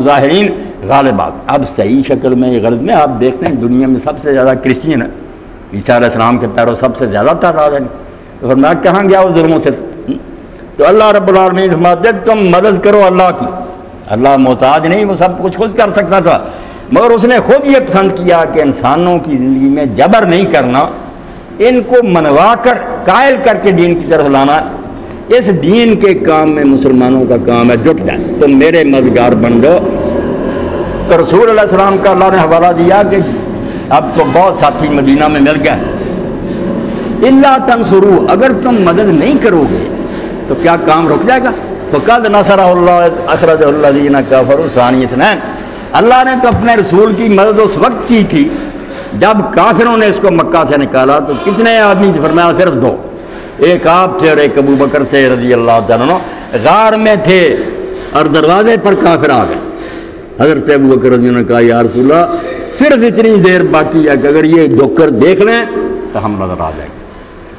ظاہرین غالب آ گئے۔ اب صحیح شکل میں غرض میں آپ دیکھتے ہیں دنیا میں سب سے زیادہ کرسچین ہے، عیسیٰ علیہ السلام کے پیرو سب سے زیادہ تعداد ہے، تو فرمایا کہاں گیا وہ ظلموں سے؟ تو اللہ رب العالمین فرماتے ہیں تم مدد کرو اللہ کی، اللہ محتاج نہیں، وہ سب کچھ خود کر سکتا تھا، مگر اس نے خود یہ پسند کیا کہ انسانوں کی زندگی میں جبر نہیں کرنا، ان کو منوا کر قائل کر کے دین کی طرف لانا۔ اس دین کے کام میں مسلمانوں کا کام ہے جٹ جائیں، تم میرے مددگار بن جاؤ۔ تو رسول اللہ علیہ السلام کا اللہ نے حوالہ دیا کہ اب تو بہت ساتھی مدینہ میں مل گئے، الا تنصروا، اگر تم مدد نہیں کرو گے تو کیا کام رک جائے گا؟ فقد نصرہ اللہ اخرجہ الذین کفروا ثانی اثنین، اللہ نے تو اپنے رسول کی مدد اس وقت کی تھی جب کافروں نے اس کو مکہ سے نکالا، تو کتنے آدمی تھے؟ فرمایا صرف دو، ایک آپ تھے اور ایک ابو بکر تھے رضی اللہ تعالیٰ عنہ، غار میں تھے اور دروازے پر کافر آ گئے۔ حضرت ابو بکر رضی اللہ عنہ نے کہا یا رسول اللہ صرف اتنی دیر باقی ہے کہ اگر یہ جوکر دیکھ لیں تو ہم نظر آ جائیں گے۔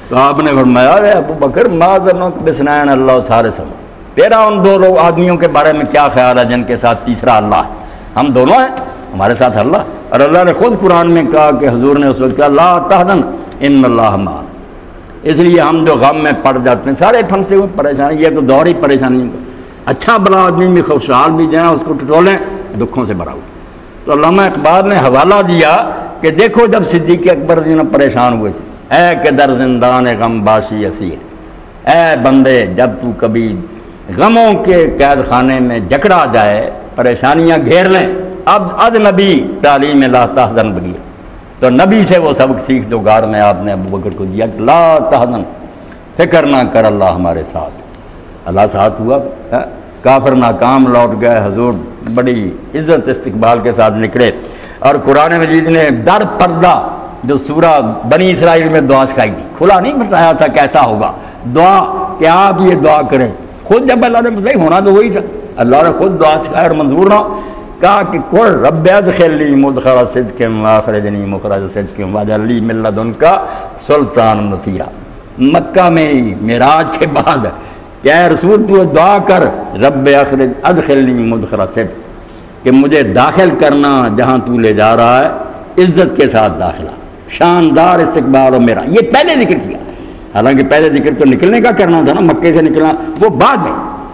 تو آپ نے فرمایا اے ابو بکر ما ظنک بسنین اللہ سارے سما، تیرا ان دو لوگ آدمیوں کے بارے میں کیا خیال ہے جن کے ساتھ تیسرا اللہ ہے؟ ہم دونوں ہیں، ہمارے ساتھ اللہ۔ اور اللہ نے خود قرآن میں کہا کہ حضور نے اس وقت کہا لا تحزن ان اللہ معنا، اس لیے ہم جو غم میں پڑ جاتے ہیں سارے پھنسے ہوئے پریشانی، یہ تو دور ہی پریشانیوں کا، اچھا بلا آدمی بھی خوشحال بھی جائیں اس کو ٹٹولیں دکھوں سے بھرا ہوا۔ تو علامہ اقبال نے حوالہ دیا کہ دیکھو جب صدیق اکبر رضی اللہ عنہ پریشان ہوئے تھے، اے کہ در زندان غم باشی اسیر، اے بندے جب تو کبھی غموں کے قید خانے میں جکڑا جائے، پریشانیاں گھیر لیں، اب از نبی تعلیم لا تحزن بگیا، تو نبی سے وہ سبق سیکھ جو غار میں آپ نے ابو بکر کو دیا کہ لا تحزن، فکر نہ کر اللہ ہمارے ساتھ۔ اللہ ساتھ ہوا، کافر ناکام لوٹ گئے، حضور بڑی عزت استقبال کے ساتھ نکلے، اور قرآن مجید نے در پردہ جو سورہ بنی اسرائیل میں دعا سکھائی تھی، کھلا نہیں بتایا تھا کیسا ہوگا دعا، کہ آپ یہ دعا کریں، خود جب اللہ نے بتائی ہونا تو وہی تھا، اللہ نے خود دعا سکھائی اور منظور نہ کہا کہ قل رب ادخلنی مدخل صدق واخرجنی مخرج صدق واجعل لی من لدنک سلطان نصیرا۔ مکہ میں معراج کے بعد کہ اے رسول تو دعا کر رب ادخلنی مدخل صدق، کہ مجھے داخل کرنا جہاں تو لے جا رہا ہے عزت کے ساتھ داخلہ، شاندار استقبال، اور میرا یہ پہلے ذکر کیا، حالانکہ پہلے ذکر تو نکلنے کا کرنا تھا نا، مکے سے نکلنا وہ بعد میں،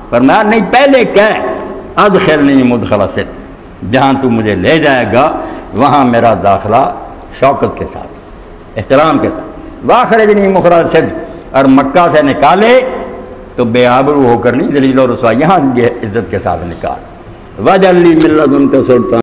فرمایا نہیں پہلے کہہ ادخلنی مدخل صدق، جہاں تو مجھے لے جائے گا وہاں میرا داخلہ شوکت کے ساتھ، احترام کے ساتھ، واخرجنی مخرج صدق، اور مکہ سے نکالے تو بے آبرو ہو کر نہیں، ذلیل و رسوا، یہاں یہ عزت کے ساتھ نکال، واجعل لی من لدنک سلطان